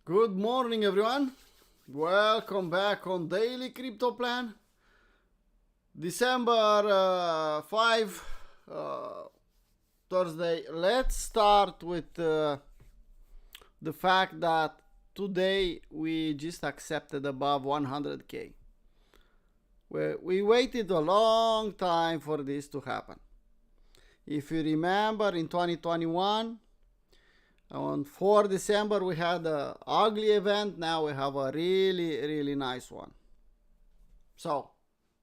Good morning, everyone. Welcome back on Daily Crypto Plan. December 5, Thursday. Let's start with the fact that today we just accepted above 100k. We waited a long time for this to happen. If you remember, in 2021, on 4 December we had an ugly event. Now we have a really nice one. So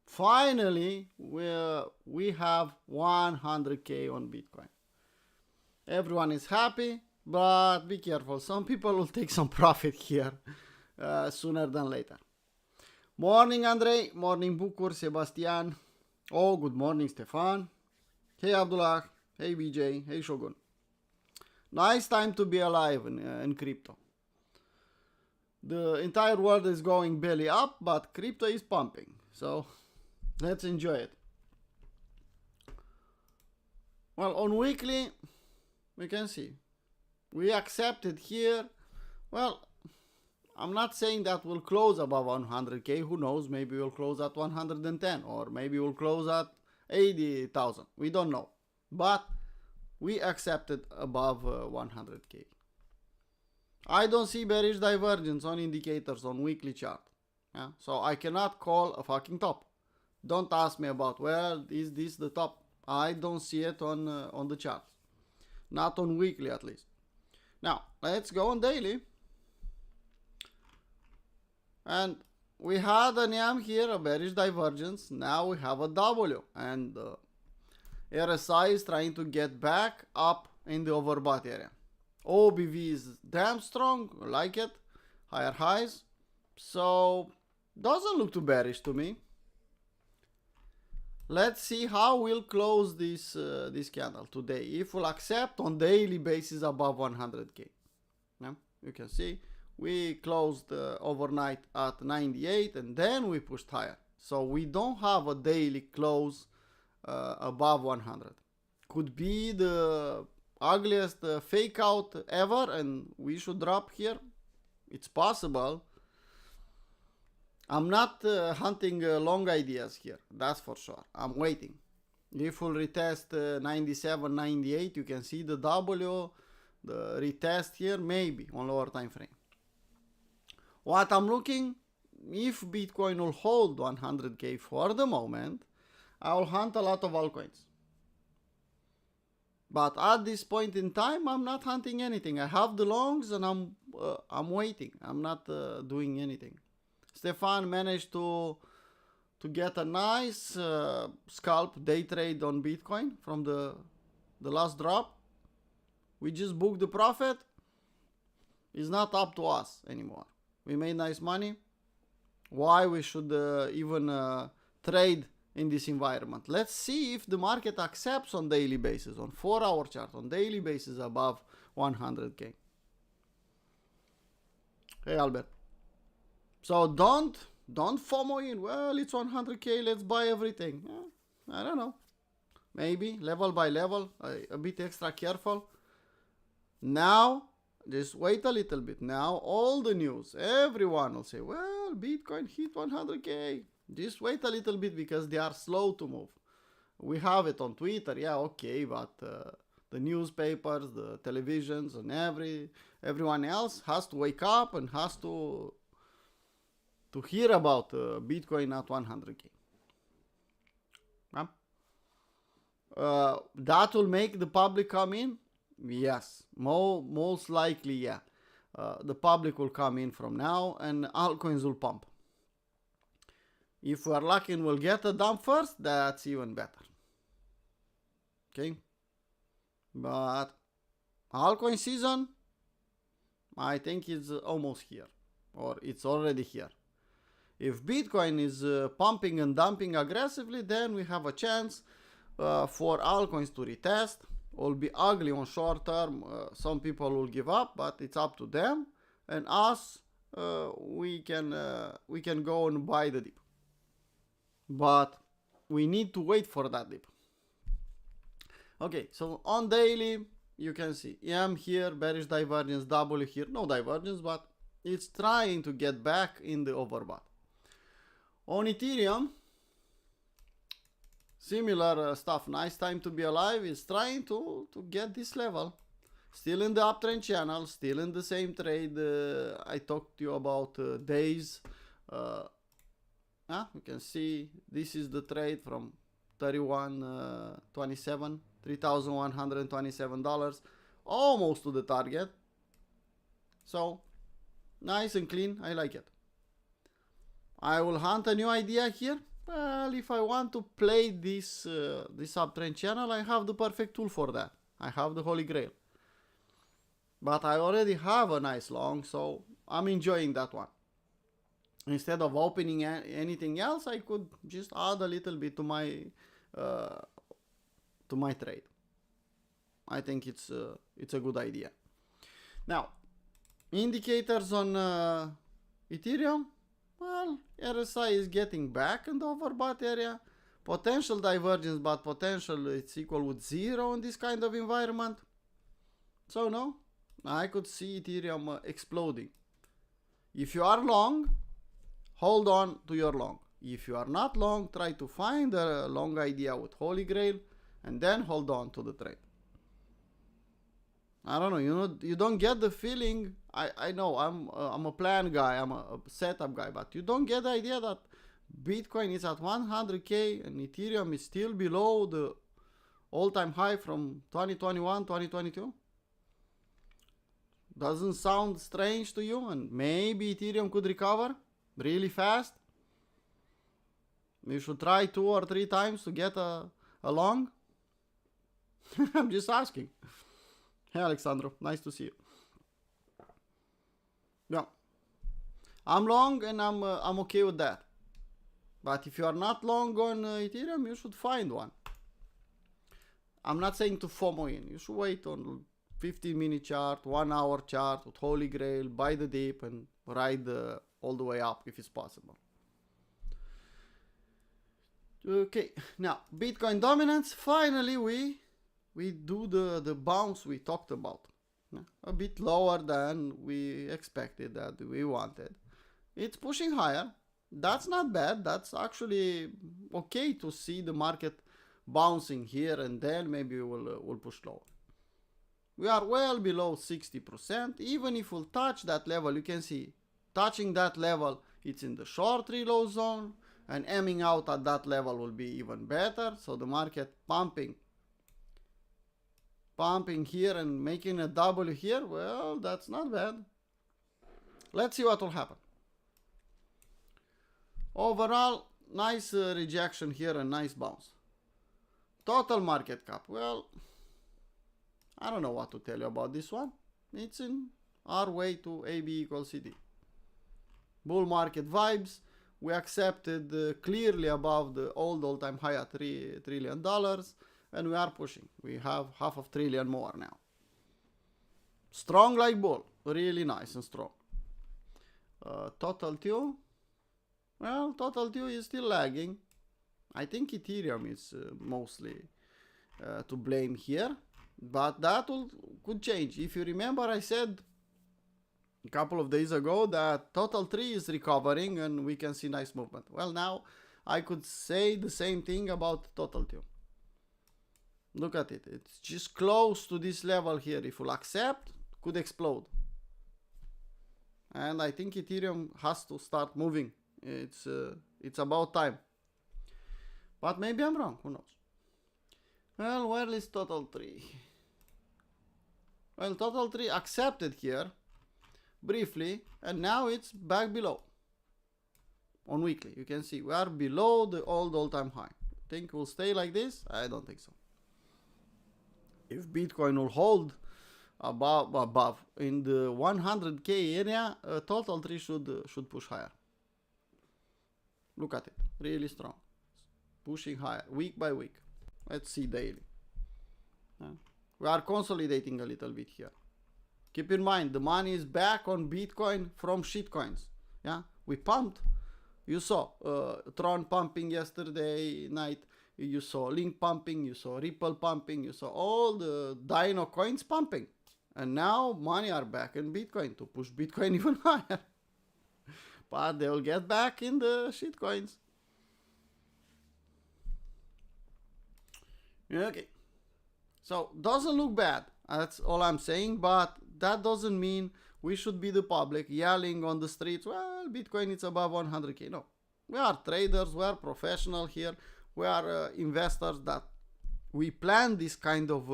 finally we have 100k on Bitcoin. Everyone is happy, but be careful. Some people will take some profit here sooner than later. Morning Andrei, morning Bucur, Sebastian. Oh, good morning Stefan. Hey Abdullah, hey BJ, hey Shogun. Nice time to be alive in crypto. The entire world is going belly up, but crypto is pumping. So let's enjoy it. Well, on weekly, we can see. We accepted here. Well, I'm not saying that we'll close above 100k. Who knows? Maybe we'll close at 110 or maybe we'll close at 80,000. We don't know. But we accepted above 100k. I don't see bearish divergence on indicators on weekly chart. Yeah? So I cannot call a fucking top. Don't ask me about, well, is this the top? I don't see it on the charts. Not on weekly at least. Now, let's go on daily. And we had an M here, a bearish divergence. Now we have a W. And RSI is trying to get back up in the overbought area. OBV is damn strong, like it, higher highs. So doesn't look too bearish to me. Let's see how we'll close this candle today. If we'll accept on daily basis above 100k. Yeah, you can see we closed overnight at 98 and then we pushed higher. So we don't have a daily close above 100. Could be the ugliest fake out ever and we should drop here. It's possible. I'm not hunting long ideas here, that's for sure. I'm waiting. If we'll retest 97, 98, you can see the W, the retest here, maybe on lower time frame. What I'm looking, if Bitcoin will hold 100k for the moment, I will hunt a lot of altcoins. But at this point in time, I'm not hunting anything. I have the longs and I'm waiting. I'm not doing anything. Stefan managed to get a nice scalp day trade on Bitcoin from the last drop. We just booked the profit. It's not up to us anymore. We made nice money. Why we should even trade in this environment? Let's see if the market accepts on daily basis, on 4-hour chart, on daily basis above 100k. Hey Albert. So don't FOMO in. Well, it's 100k, let's buy everything. I don't know. Maybe level by level, a bit extra careful. Now, just wait a little bit. Now, all the news, everyone will say, well, Bitcoin hit 100k. Just wait a little bit because they are slow to move. We have it on Twitter, yeah, okay, but the newspapers, the televisions, and everyone else has to wake up and has to hear about Bitcoin at 100k. That will make the public come in? Yes, most likely, yeah. The public will come in from now and altcoins will pump. If we are lucky and we'll get a dump first, that's even better. Okay? But altcoin season, I think it's almost here. Or it's already here. If Bitcoin is pumping and dumping aggressively, then we have a chance for altcoins to retest. Will be ugly on short term. Some people will give up, but it's up to them. And us, we can go and buy the dip. But we need to wait for that dip. Okay, so on daily, you can see M here, bearish divergence, W here, no divergence, but it's trying to get back in the overbought. On Ethereum, similar stuff. Nice time to be alive is trying to get this level. Still in the uptrend channel, still in the same trade I talked to you about days. You can see this is the trade from 31.27, $3,127, almost to the target. So nice and clean, I like it. I will hunt a new idea here. Well, if I want to play this uptrend channel, I have the perfect tool for that. I have the Holy Grail. But I already have a nice long, so I'm enjoying that one. Instead of opening anything else, I could just add a little bit to my trade. I think it's a good idea. Now, indicators on Ethereum. Well, RSI is getting back in the overbought area. Potential divergence, but potential it's equal with 0 in this kind of environment. So no, I could see Ethereum exploding. If you are long, hold on to your long. If you are not long, try to find a long idea with Holy Grail and then hold on to the trade. I don't know, you don't get the feeling. I know I'm a plan guy, I'm a setup guy, but you don't get the idea that Bitcoin is at 100k and Ethereum is still below the all-time high from 2021, 2022? Doesn't sound strange to you? And maybe Ethereum could recover really fast? You should try 2 or 3 times to get a long? I'm just asking. Hey Alexandro, nice to see you. Yeah, I'm long and I'm okay with that. But if you are not long on Ethereum, you should find one. I'm not saying to FOMO in. You should wait on 15-minute chart, 1 hour chart with Holy Grail, buy the dip and ride all the way up if it's possible. Okay, now Bitcoin dominance. Finally, we do the bounce we talked about. A bit lower than we expected, that we wanted. It's pushing higher. That's not bad. That's actually okay to see the market bouncing here and then maybe we'll push lower. We are well below 60%. Even if we'll touch that level, you can see touching that level, it's in the short reload zone, and aiming out at that level will be even better. So the market pumping here and making a W here, well, that's not bad. Let's see what will happen. Overall, nice rejection here and nice bounce. Total market cap, well, I don't know what to tell you about this one. It's in our way to AB equals CD. Bull market vibes. We accepted clearly above the old all-time high at $3 trillion. And we are pushing. We have $500 billion more now. Strong like bull. Really nice and strong. Total Q. Well, Total Q is still lagging. I think Ethereum is mostly to blame here. But that could change. If you remember, I said a couple of days ago that Total 3 is recovering and we can see nice movement. Well, now I could say the same thing about Total 2. Look at it. It's just close to this level here. If we'll accept, could explode. And I think Ethereum has to start moving. It's about time. But maybe I'm wrong. Who knows? Well, where is Total 3? Well, Total 3 accepted here briefly, and now it's back below. On weekly, you can see we are below the old all-time high. Think we'll stay like this? I don't think so. If Bitcoin will hold above in the 100k area, Total 3 should push higher. Look at it, really strong, pushing higher week by week. Let's see daily. We are consolidating a little bit here. Keep in mind, the money is back on Bitcoin from shitcoins. Yeah, we pumped. You saw Tron pumping yesterday night. You saw Link pumping. You saw Ripple pumping. You saw all the Dino coins pumping. And now money are back in Bitcoin to push Bitcoin even higher. But they will get back in the shitcoins. Okay. So doesn't look bad. That's all I'm saying. But that doesn't mean we should be the public yelling on the streets, well, Bitcoin is above 100K. No. We are traders. We are professional here. We are investors that we plan this kind of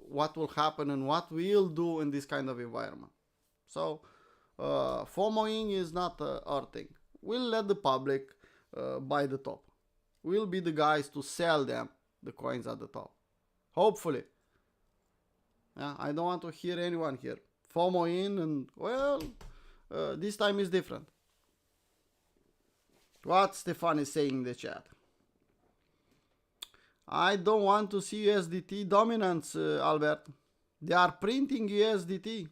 what will happen and what we'll do in this kind of environment. So FOMOing is not our thing. We'll let the public buy the top. We'll be the guys to sell them the coins at the top. Hopefully. Yeah, I don't want to hear anyone here FOMO in and, well, this time is different. What Stefan is saying in the chat. I don't want to see USDT dominance, Albert. They are printing USDT.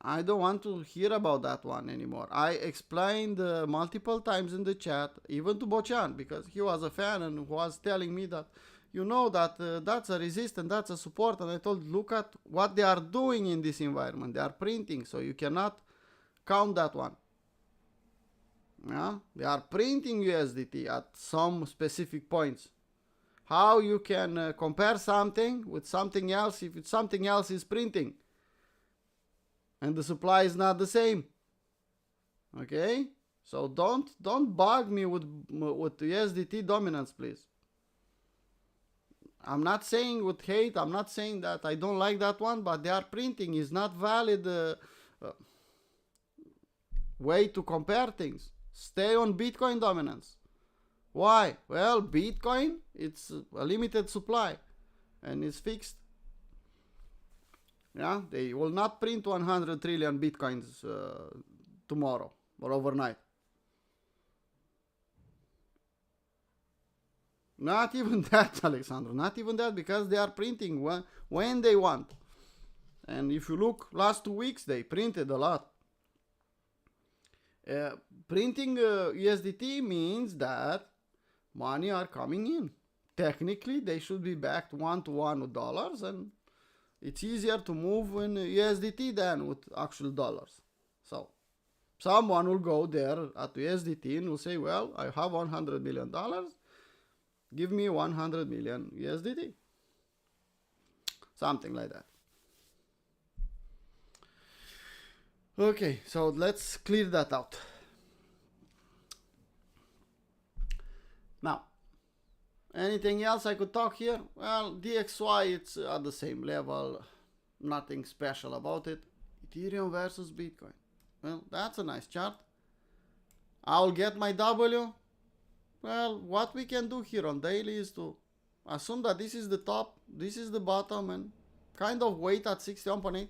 I don't want to hear about that one anymore. I explained multiple times in the chat, even to Bochan, because he was a fan and was telling me that, you know, that that's a resistance, that's a support. And I told, look at what they are doing in this environment. They are printing, so you cannot count that one. Yeah? They are printing USDT at some specific points. How you can compare something with something else if it's something else is printing and the supply is not the same? Okay, so don't bug me with USDT dominance, please. I'm not saying with hate. I'm not saying that I don't like that one, but they are printing is not valid way to compare things. Stay on Bitcoin dominance. Why? Well, Bitcoin, it's a limited supply and it's fixed. Yeah, they will not print 100 trillion Bitcoins tomorrow or overnight. Not even that, Alexandra. Not even that, because they are printing when they want. And if you look last 2 weeks, they printed a lot. Printing USDT means that money are coming in. Technically, they should be backed one-to-one with dollars, and it's easier to move in USDT than with actual dollars. So someone will go there at USDT and will say, well, I have $100 million. Give me 100 million USDT. Something like that. Okay, so let's clear that out. Now, anything else I could talk here? Well, DXY, it's at the same level. Nothing special about it. Ethereum versus Bitcoin. Well, that's a nice chart. I'll get my W. Well, what we can do here on daily is to assume that this is the top, this is the bottom, and kind of wait at 61.8.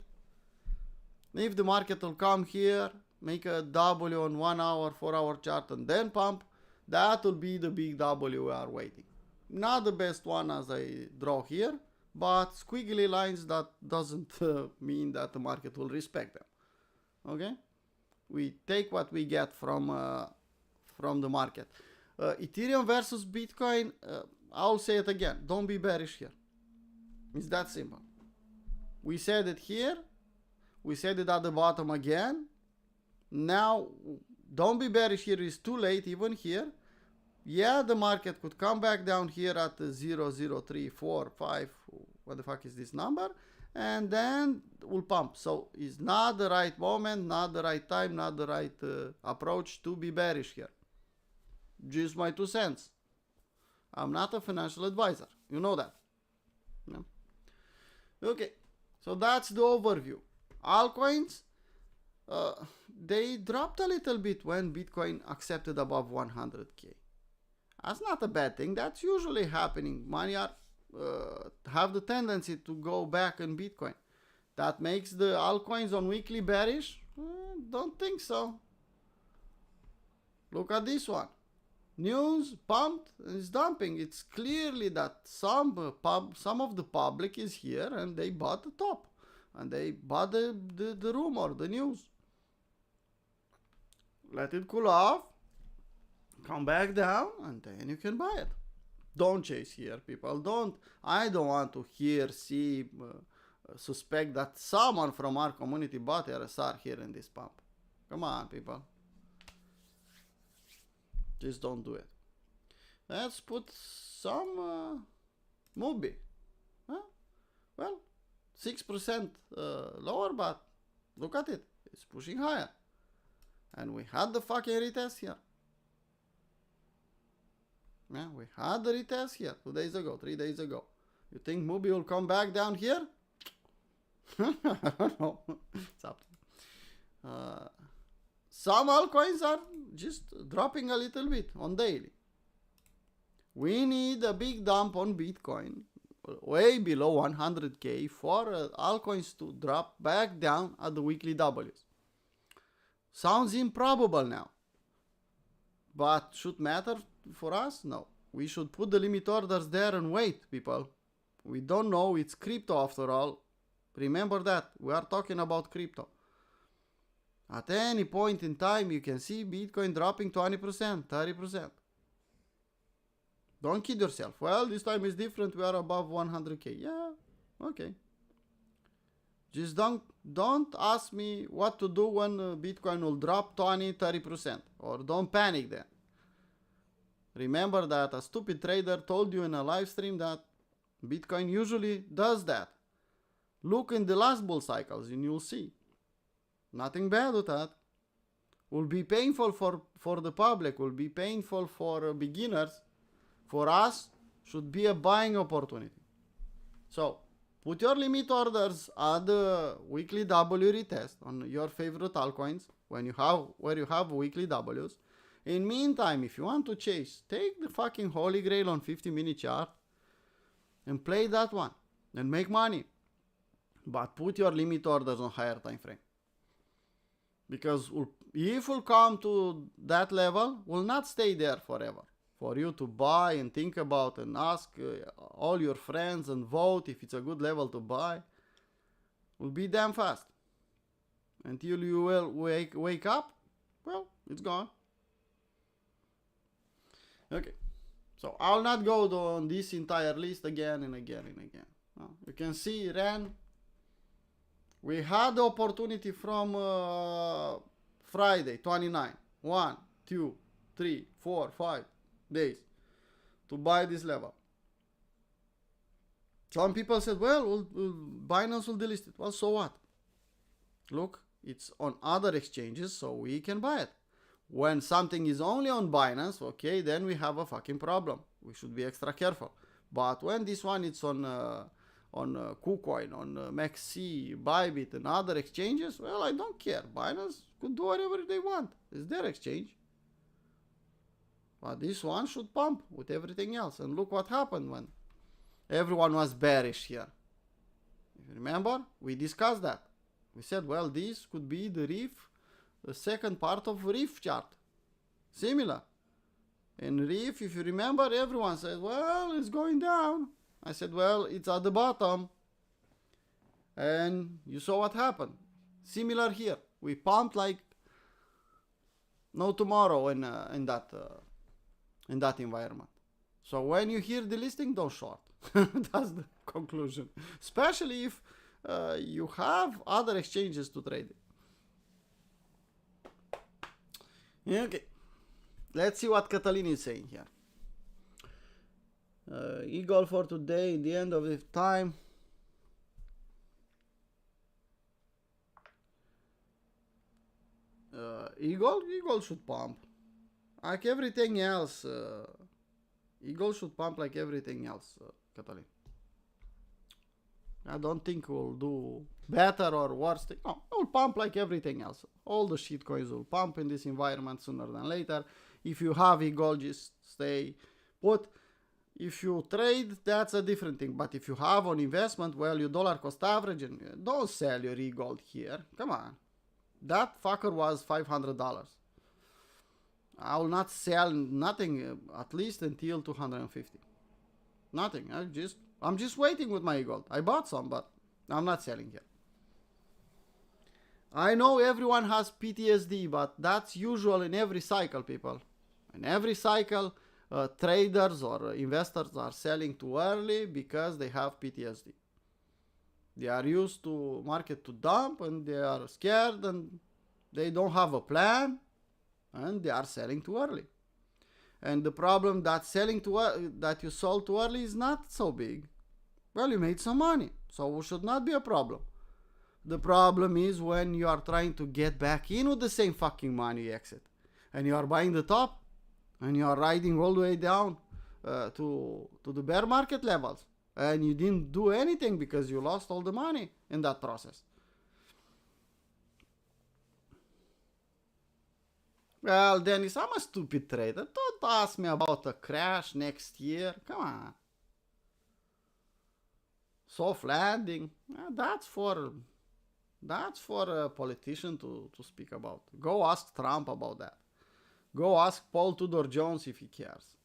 If the market will come here, make a W on 1 hour, 4 hour chart, and then pump, that will be the big W we are waiting. Not the best one as I draw here, but squiggly lines, that doesn't mean that the market will respect them. Okay? We take what we get from the market. Ethereum versus Bitcoin, I'll say it again. Don't be bearish here. It's that simple. We said it here. We said it at the bottom again. Now, don't be bearish here. It's too late even here. Yeah, the market could come back down here at 0.0345. What the fuck is this number? And then we'll pump. So it's not the right moment, not the right time, not the right approach to be bearish here. Just my 2 cents. I'm not a financial advisor. You know that. No? Okay. So that's the overview. Altcoins, they dropped a little bit when Bitcoin accepted above 100K. That's not a bad thing. That's usually happening. Money are, have the tendency to go back in Bitcoin. That makes the altcoins on weekly bearish? Don't think so. Look at this one. News pumped and is dumping. It's clearly that some of the public is here and they bought the top. And they bought the rumor, the news. Let it cool off. Come back down and then you can buy it. Don't chase here, people. I don't want to see, suspect that someone from our community bought RSR here in this pump. Come on, people. Just don't do it. Let's put some Mubi. Huh? Well, 6% lower, but look at it. It's pushing higher. And we had the fucking retest here. Yeah, we had the retest here 2 days ago, 3 days ago. You think Mubi will come back down here? I don't know. It's up to you. Some altcoins are just dropping a little bit on daily. We need a big dump on Bitcoin, way below 100k, for altcoins to drop back down at the weekly Ws. Sounds improbable now, but should matter for us? No. We should put the limit orders there and wait, people. We don't know, it's crypto after all. Remember that, we are talking about crypto. At any point in time, you can see Bitcoin dropping 20%, 30%. Don't kid yourself. Well, this time is different, we are above 100k. Yeah, okay. Just don't ask me what to do when Bitcoin will drop 20-30%, or don't panic then. Remember that a stupid trader told you in a live stream that Bitcoin usually does that. Look in the last bull cycles and you'll see. Nothing bad with that. Will be painful for the public, will be painful for beginners. For us, should be a buying opportunity. So, put your limit orders at the weekly W retest on your favorite altcoins where you have weekly Ws. In meantime, if you want to chase, take the fucking holy grail on 50-minute chart and play that one and make money. But put your limit orders on higher time frame. Because if we'll come to that level, we'll not stay there forever. For you to buy and think about and ask all your friends and vote if it's a good level to buy, will be damn fast. Until you will wake up, well, it's gone. Okay, so I'll not go on this entire list again and again and again. You can see RAN. We had the opportunity from Friday 29, 1, 2, 3, 4, 5 days to buy this level. Some people said, well, Binance will delist it. Well, so what? Look, it's on other exchanges, so we can buy it. When something is only on Binance, okay, then we have a fucking problem. We should be extra careful. But when this one is on KuCoin, on MaxC, Bybit, and other exchanges, well, I don't care. Binance could do whatever they want. It's their exchange. But this one should pump with everything else. And look what happened when everyone was bearish here. If you remember, we discussed that. We said, well, this could be the second part of Reef chart. Similar. In Reef, if you remember, everyone said, well, it's going down. I said, well, it's at the bottom. And you saw what happened. Similar here. We pumped like no tomorrow in that environment. So when you hear the listing, don't short. That's the conclusion. Especially if you have other exchanges to trade in. Okay. Let's see what Catalin is saying here. Eagle for today, in the end of the time. Eagle should pump. Like everything else. Eagle should pump like everything else, Catalin. I don't think we'll do better or worse. No, we'll pump like everything else. All the shitcoins will pump in this environment sooner than later. If you have Eagle, just stay put. If you trade, that's a different thing. But if you have an investment, well, you dollar cost average, and don't sell your e-gold here. Come on. That fucker was $500. I will not sell nothing at least until 250. Nothing. I'm just waiting with my e-gold. I bought some, but I'm not selling here. I know everyone has PTSD, but that's usual in every cycle, people. In every cycle, traders or investors are selling too early because they have PTSD. They are used to market to dump and they are scared and they don't have a plan and they are selling too early. And the problem that that you sold too early is not so big. Well, you made some money, so it should not be a problem. The problem is when you are trying to get back in with the same fucking money you exit, and you are buying the top, and you are riding all the way down to the bear market levels, and you didn't do anything because you lost all the money in that process. Well, Dennis, I'm a stupid trader. Don't ask me about a crash next year. Come on. Soft landing. That's for a politician to speak about. Go ask Trump about that. Go ask Paul Tudor Jones if he cares.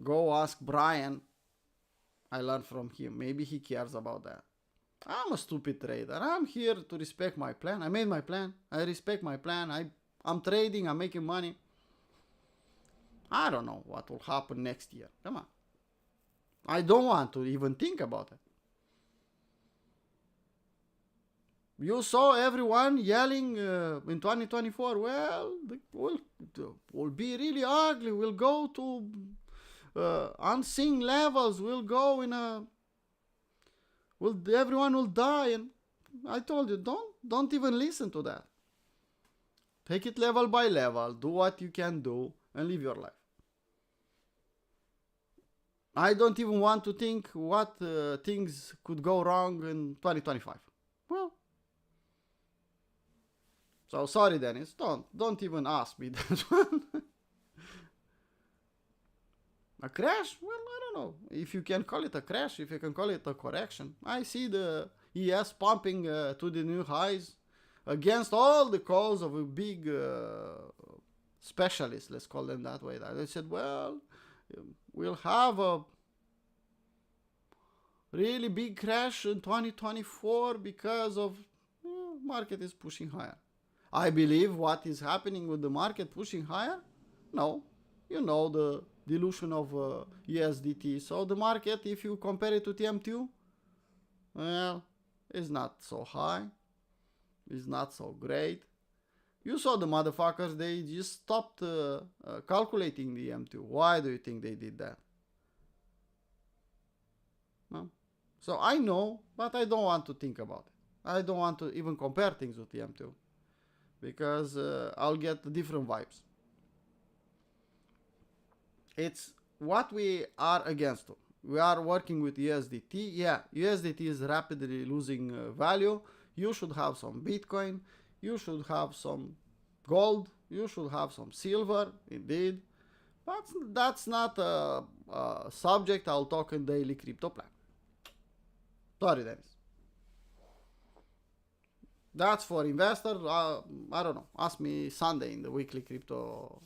Go ask Brian. I learned from him. Maybe he cares about that. I'm a stupid trader. I'm here to respect my plan. I made my plan. I respect my plan. I'm trading. I'm making money. I don't know what will happen next year. Come on. I don't want to even think about it. You saw everyone yelling in 2024, well, will be really ugly. We'll go to unseen levels. We'll go in everyone will die. And I told you, don't even listen to that. Take it level by level. Do what you can do and live your life. I don't even want to think what things could go wrong in 2025. Well, so sorry, Dennis. Don't even ask me that one. A crash? Well, I don't know if you can call it a crash. If you can call it a correction. I see the ES pumping to the new highs against all the calls of a big specialist. Let's call them that way. They said, well, we'll have a really big crash in 2024 because of market is pushing higher. I believe what is happening with the market pushing higher? No. You know the dilution of USDT. So the market, if you compare it to TM2, well, it's not so high. It's not so great. You saw the motherfuckers, they just stopped calculating the M2. Why do you think they did that? No? So I know, but I don't want to think about it. I don't want to even compare things with the M2 because I'll get different vibes. It's what we are against. We are working with USDT. Yeah, USDT is rapidly losing value. You should have some Bitcoin. You should have some gold. You should have some silver, indeed. But that's not a subject I'll talk in daily crypto plan. Sorry, Dennis. That's for investors. I don't know. Ask me Sunday in the weekly crypto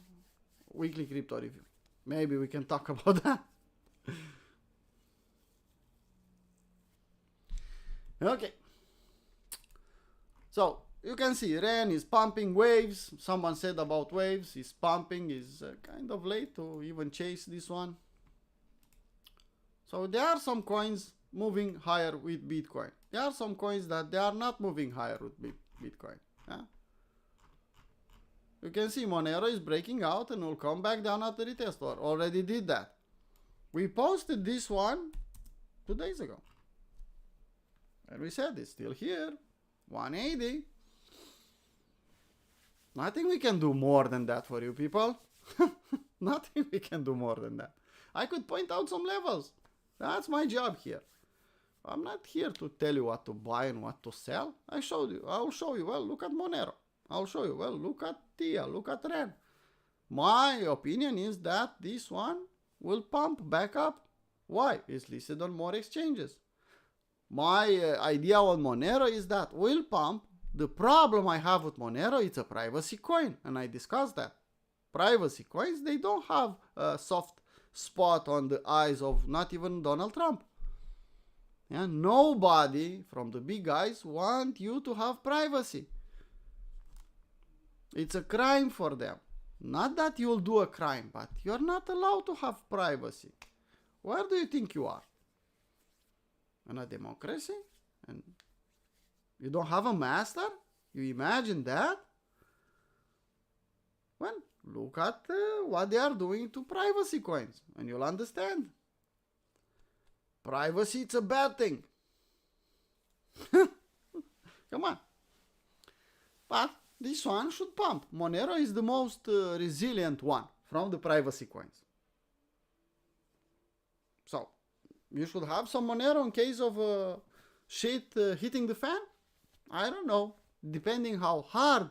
review. Maybe we can talk about that. Okay. So you can see Ren is pumping waves. Someone said about waves. He's pumping. Is kind of late to even chase this one. So there are some coins moving higher with Bitcoin. There are some coins that they are not moving higher with Bitcoin. Yeah? You can see Monero is breaking out and will come back down at the retest or already did that. We posted this one 2 days ago. And we said it's still here. 180. Nothing we can do more than that for you people. Nothing we can do more than that. I could point out some levels. That's my job here. I'm not here to tell you what to buy and what to sell. I showed you. I'll show you. Well, look at Monero. I'll show you. Well, look at TIA. Look at Ren. My opinion is that this one will pump back up. Why? It's listed on more exchanges. My idea on Monero is that will pump. The problem I have with Monero, it's a privacy coin. And I discussed that. Privacy coins, they don't have a soft spot on the eyes of not even Donald Trump. Yeah, nobody from the big guys want you to have privacy. It's a crime for them. Not that you'll do a crime, but you're not allowed to have privacy. Where do you think you are? In a democracy? And you don't have a master? You imagine that? Well, look at what they are doing to privacy coins, and you'll understand. Privacy, it's a bad thing. Come on. But this one should pump. Monero is the most resilient one from the privacy coins. So, you should have some Monero in case of shit hitting the fan? I don't know. Depending how hard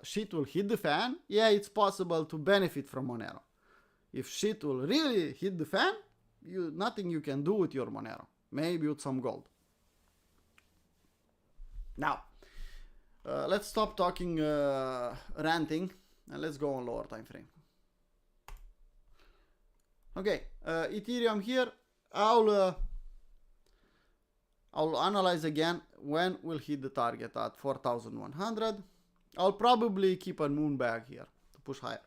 shit will hit the fan, yeah, it's possible to benefit from Monero. If shit will really hit the fan, nothing you can do with your Monero. Maybe with some gold. Now, let's stop talking ranting and let's go on lower time frame. Okay, Ethereum here. I'll analyze again when we'll hit the target at 4,100. I'll probably keep a moon bag here to push higher.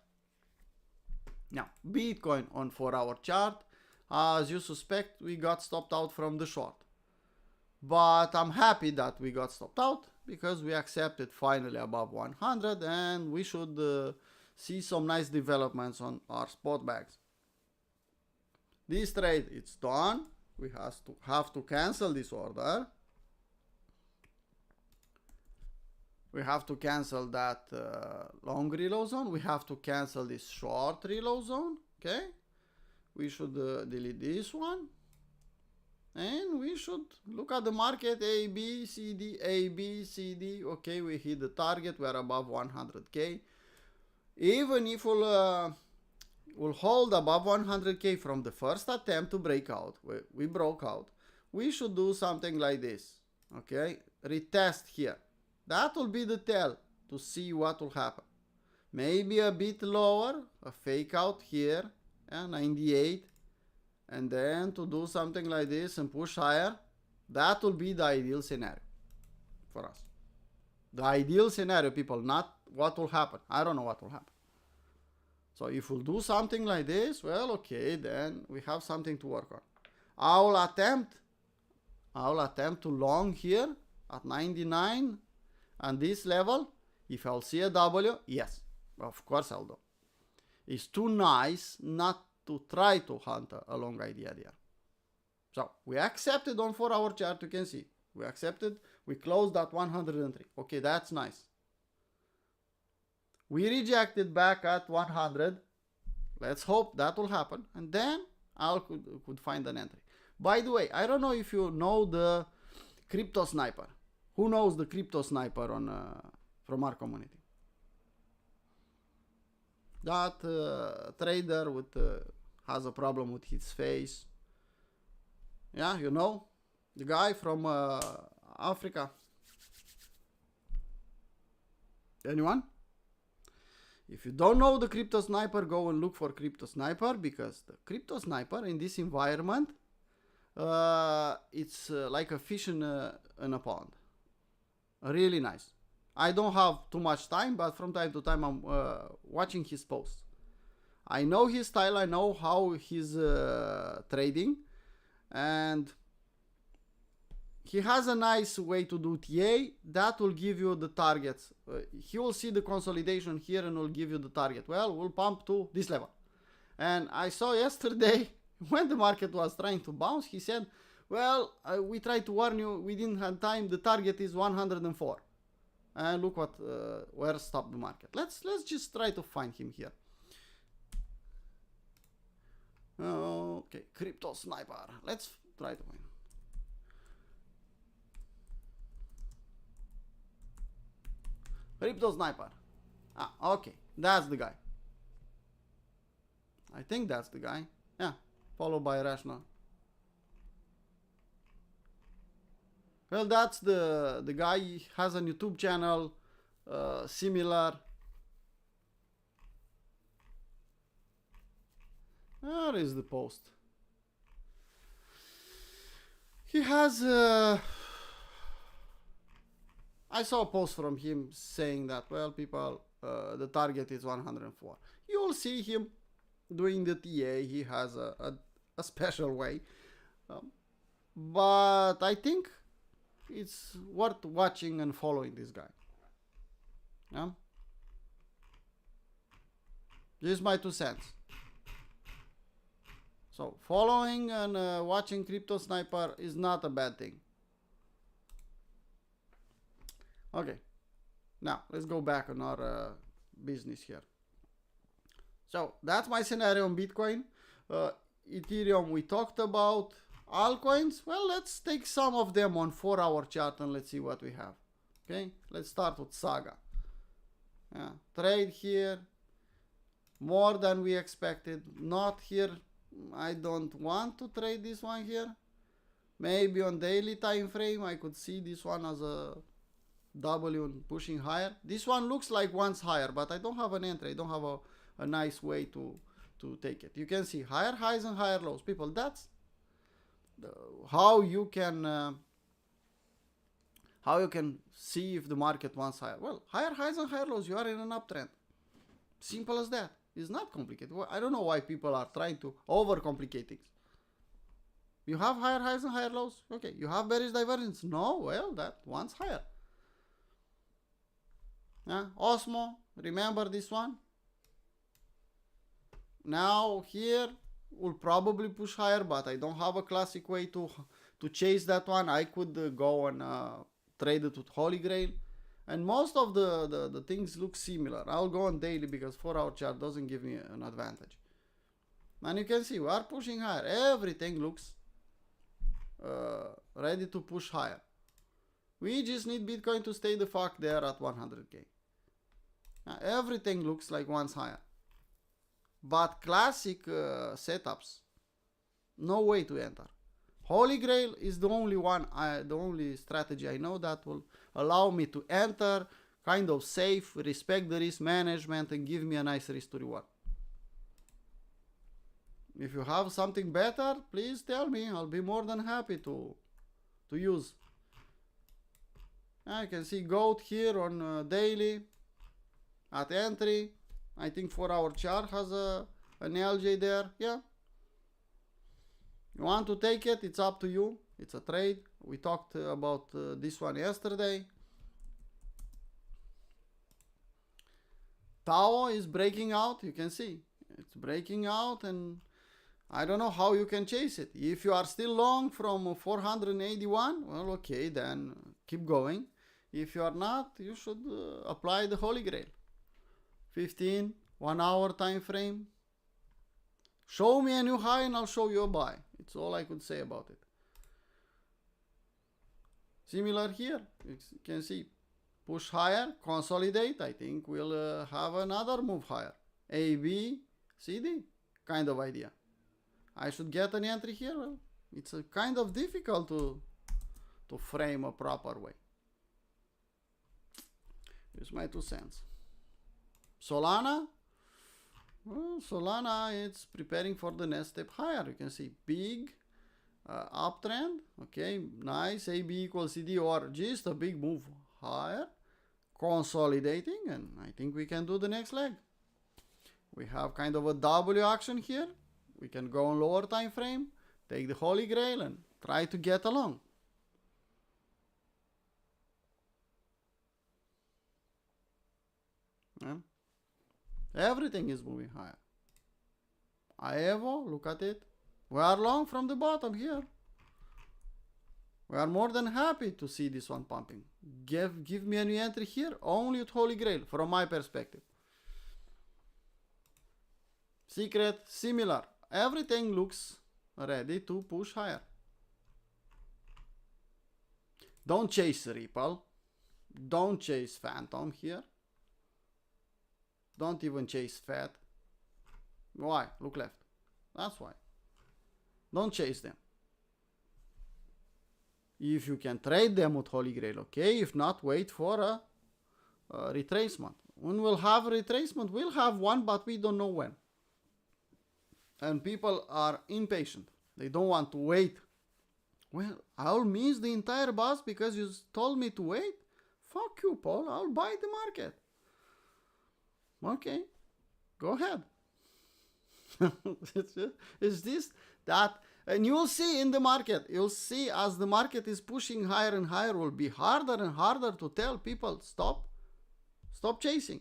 Now, Bitcoin on 4-hour chart. As you suspect, we got stopped out from the short. But I'm happy that we got stopped out because we accepted finally above 100 and we should see some nice developments on our spot bags. This trade, it's done. We have to cancel this order. We have to cancel that long reload zone. We have to cancel this short reload zone. Okay. We should delete this one. And we should look at the market A, B, C, D, A, B, C, D. Okay, we hit the target. We are above 100K. Even if we'll hold above 100K from the first attempt to break out, we broke out, we should do something like this. Okay, retest here. That will be the tell to see what will happen. Maybe a bit lower, a fake out here, 98. And then to do something like this and push higher, that will be the ideal scenario for us. The ideal scenario, people, not what will happen. I don't know what will happen. So if we'll do something like this, well, okay, then we have something to work on. I'll attempt to long here at 99 and this level. If I'll see a W, yes, of course I'll do. It's too nice not to try to hunt a long idea there. So we accepted on 4-hour chart, you can see. We accepted, we closed at 103. Okay, that's nice. We rejected back at 100. Let's hope that will happen. And then I could find an entry. By the way, I don't know if you know the Crypto Sniper. Who knows the Crypto Sniper from our community? That trader has a problem with his face. Yeah, you know? The guy from Africa. Anyone? If you don't know the Crypto Sniper, go and look for Crypto Sniper, because the Crypto Sniper in this environment, it's like a fish in a pond. Really nice. I don't have too much time, but from time to time I'm watching his posts. I know his style, I know how he's trading, and he has a nice way to do TA that will give you the targets. He will see the consolidation here and will give you the target. Well, we'll pump to this level. And I saw yesterday when the market was trying to bounce, he said, well, we tried to warn you, we didn't have time, the target is 104. And look what where stopped the market. Let's just try to find him here. Okay, Crypto Sniper. Let's try to find. Crypto Sniper. Ah, okay, that's the guy. I think that's the guy. Yeah, followed by Rational. Well, that's the guy. He has a YouTube channel similar. Where is the post? He has I I saw a post from him saying that, well, people, the target is 104. You'll see him doing the TA. He has a special way. But I think it's worth watching and following this guy. Yeah? This is my 2 cents. So following and watching Crypto Sniper is not a bad thing. Okay, now let's go back on our business here. So that's my scenario on Bitcoin. Ethereum we talked about. Altcoins, well, let's take some of them on 4-hour chart and let's see what we have. Okay, let's start with Saga. Yeah, trade here, more than we expected. Not here. I don't want to trade this one here. Maybe on daily time frame I could see this one as a W and pushing higher. This one looks like once higher, but I don't have an entry. I don't have a nice way to take it. You can see higher highs and higher lows. People, that's how you can see if the market wants higher. Well, higher highs and higher lows, you are in an uptrend. Simple as that. It's not complicated. I don't know why people are trying to overcomplicate things. You have higher highs and higher lows. Okay. You have bearish divergence. No, well, that one's higher. Osmo, remember this one? Now here will probably push higher, but I don't have a classic way to chase that one. I could go and trade it with Holy Grail, and most of the things look similar. I'll go on daily because 4-hour chart doesn't give me an advantage. And you can see we are pushing higher. Everything looks ready to push higher. We just need Bitcoin to stay the fuck there at 100k. Now, everything looks like once higher. But classic setups, no way to enter. Holy Grail is the only one, the only strategy I know that will allow me to enter, kind of safe, respect the risk management, and give me a nice risk to reward. If you have something better, please tell me. I'll be more than happy to use. I can see gold here on daily at entry. I think 4-hour chart has an LJ there. Yeah. You want to take it, it's up to you. It's a trade. We talked about this one yesterday. Tao is breaking out. You can see it's breaking out, and I don't know how you can chase it. If you are still long from 481, well, okay, then keep going. If you are not, you should apply the Holy Grail. 15, 1 hour time frame. Show me a new high and I'll show you a buy. It's all I could say about it. Similar here. You can see push higher, consolidate. I think we'll have another move higher. A, B, C, D kind of idea. I should get an entry here. Well, it's a kind of difficult to frame a proper way. Here's my 2 cents. Solana. Well, Solana, it's preparing for the next step higher. You can see big uptrend. Okay, nice. AB equals CD or just a big move higher. Consolidating, and I think we can do the next leg. We have kind of a W action here. We can go on lower time frame, take the Holy Grail, and try to get along. Yeah. Everything is moving higher. Aevo, look at it. We are long from the bottom here. We are more than happy to see this one pumping. Give me a new entry here, only with Holy Grail, from my perspective. Secret, similar. Everything looks ready to push higher. Don't chase Ripple. Don't chase Phantom here. Don't even chase Fed. Why? Look left. That's why. Don't chase them. If you can trade them with Holy Grail, okay. If not, wait for a retracement. When we'll have a retracement, we'll have one, but we don't know when. And people are impatient. They don't want to wait. Well, I'll miss the entire bus because you told me to wait. Fuck you, Paul. I'll buy the market. Okay, go ahead. It's this, that, and you'll see in the market, you'll see as the market is pushing higher and higher, will be harder and harder to tell people stop chasing.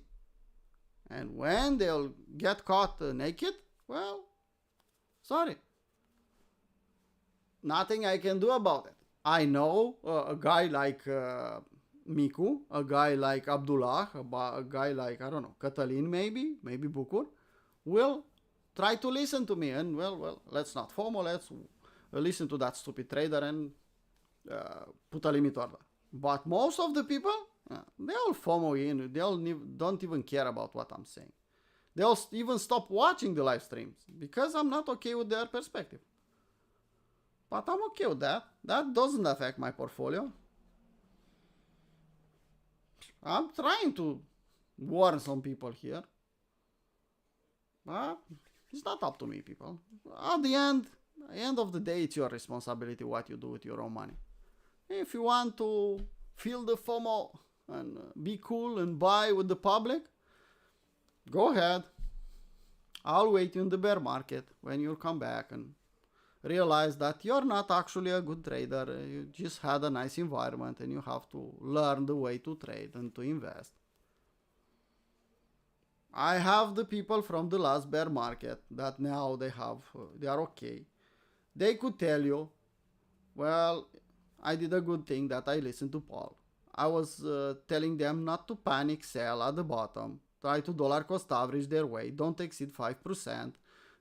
And when they'll get caught naked, well, sorry, nothing I can do about it. I know a guy like Miku, a guy like Abdullah, a guy like, I don't know, Cătălin maybe Bucur, will try to listen to me, and well, let's not FOMO, let's listen to that stupid trader and put a limit order. But most of the people, they'll FOMO in, don't even care about what I'm saying. They'll even stop watching the live streams because I'm not okay with their perspective. But I'm okay with that. That doesn't affect my portfolio. I'm trying to warn some people here. But it's not up to me, people. At the end of the day, it's your responsibility what you do with your own money. If you want to feel the FOMO and be cool and buy with the public, go ahead. I'll wait in the bear market when you come back and realize that you're not actually a good trader. You just had a nice environment and you have to learn the way to trade and to invest. I have the people from the last bear market that now they are okay. They could tell you, well, I did a good thing that I listened to Paul. I was telling them not to panic sell at the bottom. Try to dollar cost average their way. Don't exceed 5%.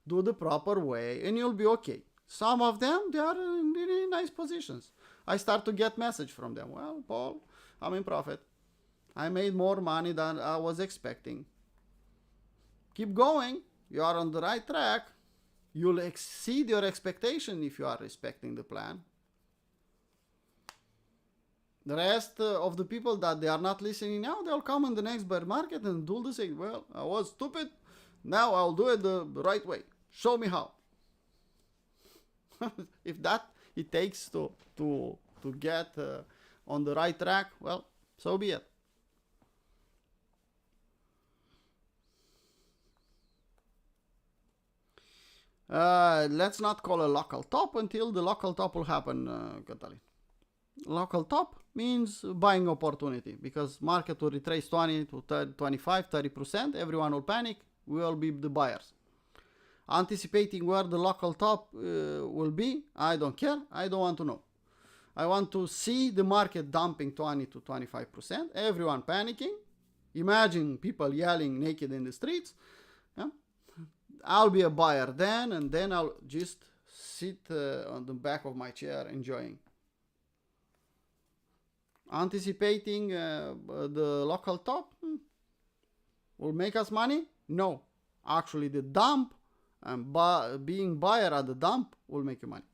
Do the proper way and you'll be okay. Some of them, they are in really nice positions. I start to get message from them. Well, Paul, I'm in profit. I made more money than I was expecting. Keep going. You are on the right track. You'll exceed your expectation if you are respecting the plan. The rest of the people that they are not listening now, they'll come in the next bear market and do the same. Well, I was stupid. Now I'll do it the right way. Show me how. If that it takes to get on the right track, well, so be it. Let's not call a local top until the local top will happen, Cătălin. Local top means buying opportunity because market will retrace 20 to 25, 30%. Everyone will panic. We will be the buyers. Anticipating where the local top will be, I don't care. I don't want to know. I want to see the market dumping 20 to 25%. Everyone panicking. Imagine people yelling naked in the streets. Yeah? I'll be a buyer then, and then I'll just sit on the back of my chair enjoying. Anticipating the local top will make us money? No. Actually, the dump and being buyer at the dump will make you money.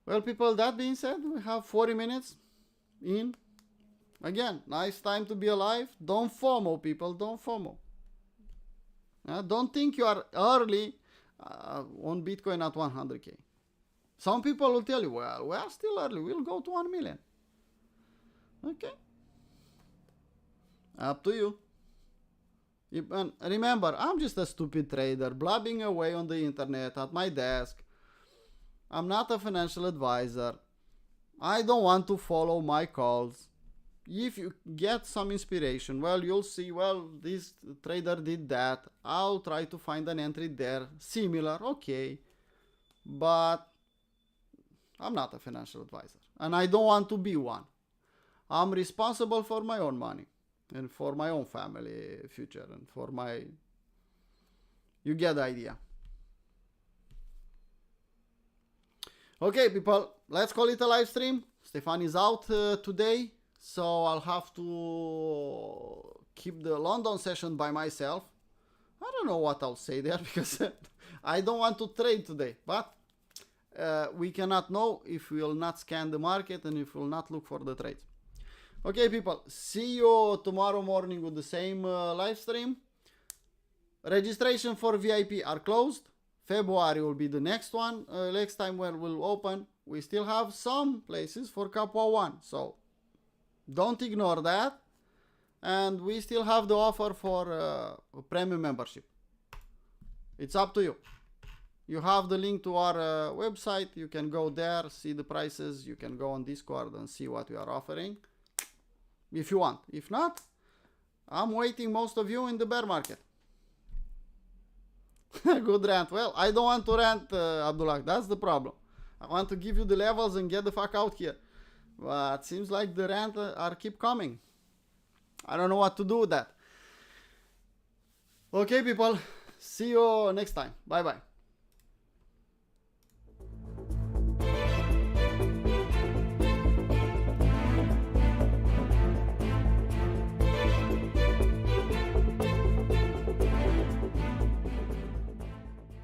Well, people, that being said, we have 40 minutes in. Again, nice time to be alive. Don't FOMO, people. Don't FOMO. Don't think you are early on Bitcoin at 100K. Some people will tell you, well, we are still early. We'll go to 1 million. Okay. Up to you. And remember, I'm just a stupid trader blabbing away on the internet at my desk. I'm not a financial advisor. I don't want to follow my calls. If you get some inspiration, well, you'll see, well, this trader did that. I'll try to find an entry there. Similar, okay. But I'm not a financial advisor. And I don't want to be one. I'm responsible for my own money. And for my own family future. And for my... You get the idea. Okay, people. Let's call it a live stream. Stefan is out today. So I'll have to keep the London session by myself. I don't know what I'll say there because I don't want to trade today. But we cannot know if we will not scan the market and if we will not look for the trades. Okay, people. See you tomorrow morning with the same live stream. Registration for VIP are closed. February will be the next one. Next time when we'll open. We still have some places for Capua 1. So Don't ignore that. And we still have the offer for a premium membership. It's up to you. You have the link to our website. You can go there, see the prices. You can go on Discord and see what we are offering if you want. If not, I'm waiting most of you in the bear market. Good rant. Well, I don't want to rant, Abdullah. That's the problem. I want to give you the levels and get the fuck out here. But seems like the rant are keep coming. I don't know what to do with that. Okay, people. See you next time. Bye-bye.